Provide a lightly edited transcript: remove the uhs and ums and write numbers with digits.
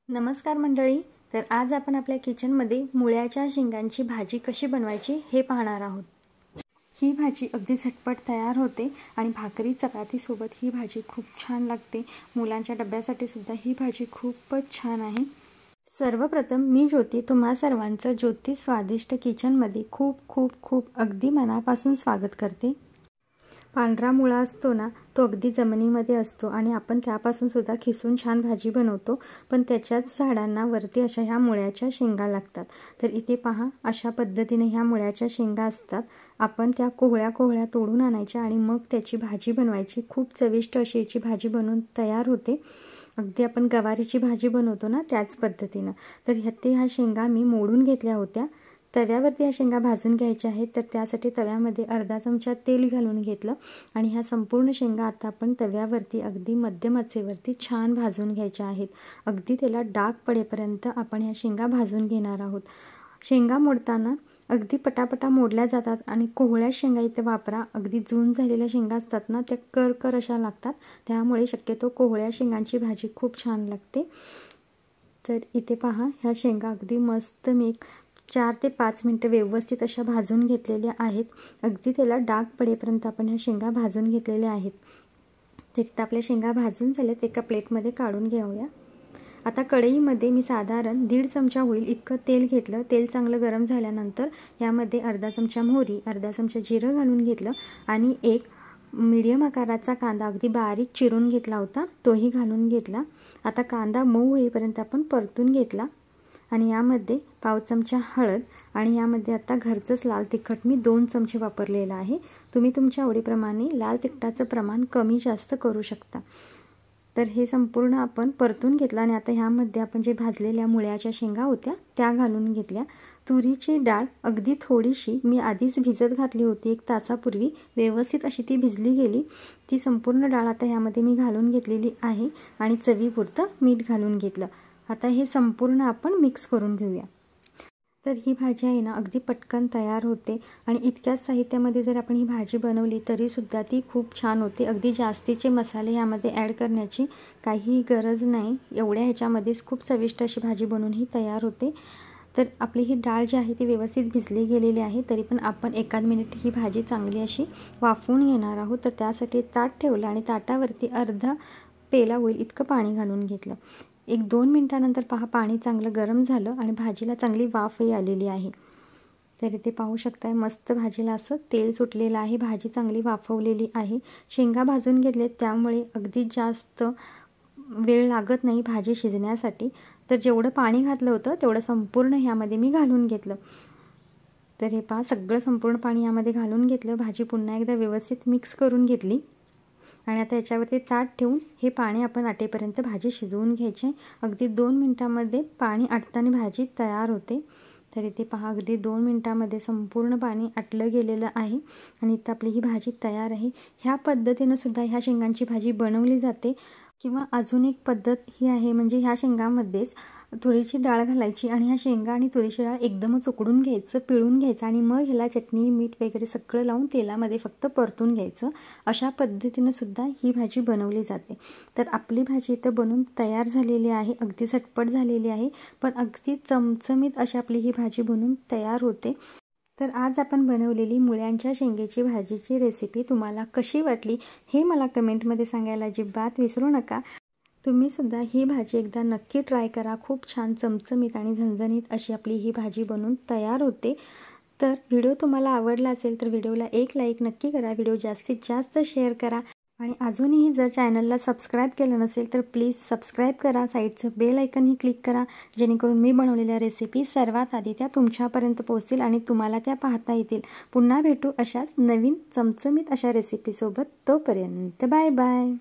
नमस्कार मंडळी। तर आज आपण आपल्या किचनमध्ये मुळ्याच्या शेंगांची भाजी कशी बनवायची हे पाहणार आहोत। ही भाजी अगदी झटपट तयार होते आणि भाकरी चपाती सोबत ही भाजी खूप छान लागते। मुलांच्या डब्यासाठी सुद्धा ही भाजी खूपच छान आहे। सर्वप्रथम मी ज्योती तुम्हा सर्वांचं ज्योती स्वादिष्ट किचनमध्ये खूप खूप खूप अगदी मनापासून स्वागत करते। पांढरा मुळा असतो ना, तो अगदी जमिनीमध्ये असतो आणि आपण त्यापासून सुद्धा खिसून छान भाजी बनवतो, पण त्याच्याच झाडांना वरती अशा ह्या मुळ्याच्या शेंगा लागतात। तर इथे पहा, अशा पद्धतीने ह्या मुळ्याच्या शेंगा असतात। आपण त्या कोहळ्या कोहळ्या तोडून आणायच्या आणि मग त्याची भाजी बनवायची। खूप चविष्ट अशी याची भाजी बनवून तयार होते। अगदी आपण गवारीची भाजी बनवतो ना, त्याच पद्धतीने। तर ह्या शेंगा मी मोडून घेतल्या होत्या। तव्यावरती ह्या शेंगा भाजून घ्यायच्या आहेत। तर त्यासाठी तव्यामध्ये अर्धा चमचा तेल घालून घेतलं आणि ह्या संपूर्ण शेंगा आता आपण तव्यावरती अगदी मध्यम आचेवरती छान भाजून घ्यायच्या आहेत। अगदी त्याला डाग पडेपर्यंत आपण ह्या शेंगा भाजून घेणार आहोत। शेंगा मोडताना अगदी पटापटा मोडल्या जातात आणि कोहळ्या शेंगा इथे वापरा। अगदी जून झालेल्या शेंगा असतात ना, त्या करकर अशा लागतात, त्यामुळे शक्यतो कोहळ्या शेंगांची भाजी खूप छान लागते। तर इथे पहा, ह्या शेंगा अगदी मस्त मी 4 ते 5 मिनिटं व्यवस्थित अशा भाजून घेतलेल्या आहेत। अगदी त्याला डाग पडेपर्यंत आपण ह्या शेंगा भाजून घेतलेल्या आहेत। तर इथे आपल्या शेंगा भाजून झाल्यात, एका प्लेटमध्ये काढून घेऊया। आता कढईमध्ये मी साधारण 1.5 चमचा होईल इतकं तेल घेतलं। तेल चांगलं गरम झाल्यानंतर यामध्ये अर्धा चमचा मोहरी, अर्धा चमचा जिरं घालून घेतलं आणि एक मीडियम आकाराचा कांदा अगदी बारीक चिरून घेतला होता, तोही घालून घेतला। आता कांदा मऊ होईपर्यंत आपण परतून घेतला आणि यामध्ये पाव चमचा हळद आणि यामध्ये आता घरचंच लाल तिखट मी 2 चमचे वापरलेलं आहे। तुम्ही तुमच्या आवडीप्रमाणे लाल तिखटाचं प्रमाण कमी जास्त करू शकता। तर हे संपूर्ण आपण परतून घेतलं आणि आता ह्यामध्ये आपण जे भाजलेल्या मुळ्याच्या शेंगा होत्या त्या घालून घेतल्या। तुरीची डाळ अगदी थोडीशी मी आधीच भिजत घातली होती, 1 तासापूर्वी व्यवस्थित अशी ती भिजली गेली। ती संपूर्ण डाळ आता ह्यामध्ये मी घालून घेतलेली आहे आणि चवीपुरतं मीठ घालून घेतलं। आता हे संपूर्ण आपण मिक्स करून घेऊया। तर ही भाजी आहे ना, अगदी पटकन तयार होते आणि इतक्याच साहित्यामध्ये जर आपण ही भाजी बनवली तरी सुद्धा ती खूप छान होते। अगदी जास्तीचे मसाले यामध्ये ॲड करण्याची काही गरज नाही। एवढ्या ह्याच्यामध्येच खूप चविष्ट अशी भाजी बनवून ही तयार होते। तर आपली ही डाळ जी आहे ती व्यवस्थित भिजली गेलेली आहे, तरी पण आपण 1 मिनिट ही भाजी चांगली अशी वाफवून घेणार आहोत। तर त्यासाठी ताट ठेवलं आणि ताटावरती अर्धा पेला होईल इतकं पाणी घालून घेतलं। 1-2 मिनिटानंतर पहा, पाणी चांगलं गरम झालं आणि भाजीला चांगली वाफही आलेली आहे। तर इथे पाहू शकताय, मस्त भाजीला असं तेल सुटलेलं आहे, भाजी चांगली वाफवलेली आहे। शेंगा भाजून घेतले त्यामुळे अगदी जास्त वेळ लागत नाही भाजी शिजण्यासाठी। तर जेवढं पाणी घातलं होतं तेवढं संपूर्ण ह्यामध्ये मी घालून घेतलं। तर हे पहा, सगळं संपूर्ण पाणी यामध्ये घालून घेतलं। भाजी पुन्हा एकदा व्यवस्थित मिक्स करून घेतली आणि आता याच्यावरती ताट ठेवून हे पाणी आपण आटेपर्यंत भाजी शिजवून घ्यायची। अगदी 2 मिनिटांमध्ये पाणी आटताना भाजी तयार होते। तर इथे पहा, अगदी 2 मिनिटांमध्ये संपूर्ण पाणी आटलं गेलेलं आहे आणि इथं आपली ही भाजी तयार आहे। ह्या पद्धतीनं सुद्धा ह्या शेंगांची भाजी बनवली जाते। किंवा अजून एक पद्धत ही आहे, म्हणजे ह्या शेंगामध्येच तुरीची डाळ घालायची आणि ह्या शेंगा आणि तुरीची डाळ एकदमच उकडून घ्यायचं, पिळून घ्यायचं आणि मग ह्याला चटणी मीठ वगैरे सगळं लावून तेलामध्ये फक्त परतून घ्यायचं। अशा पद्धतीने सुद्धा ही भाजी बनवली जाते। तर आपली भाजी इथं बनवून तयार झालेली आहे, अगदी झटपट झालेली आहे, पण अगदी चमचमीत अशी आपली ही भाजी बनवून तयार होते। तर आज आपण बनवलेली मुळ्यांच्या शेंगेची भाजीची रेसिपी तुम्हाला कशी वाटली हे मला कमेंटमध्ये सांगायला अजिबात विसरू नका। तुम्ही सुद्धा ही भाजी एकदा नक्की ट्राय करा। खूप छान चमचमीत आणि झणझणीत अशी आपली ही भाजी बनवून तयार होते। तर व्हिडिओ तुम्हाला आवडला असेल तर व्हिडिओला एक लाईक नक्की करा, व्हिडिओ जास्तीत जास्त शेअर करा आणि अजूनही जर चॅनलला सबस्क्राईब केलं नसेल तर प्लीज सबस्क्राईब करा। साईडचं बेल आयकनही क्लिक करा, जेणेकरून मी बनवलेल्या रेसिपी सर्वात आधी त्या तुमच्यापर्यंत पोहोचतील आणि तुम्हाला त्या पाहता येतील। पुन्हा भेटू अशाच नवीन चमचमीत अशा रेसिपीसोबत। तोपर्यंत बाय बाय।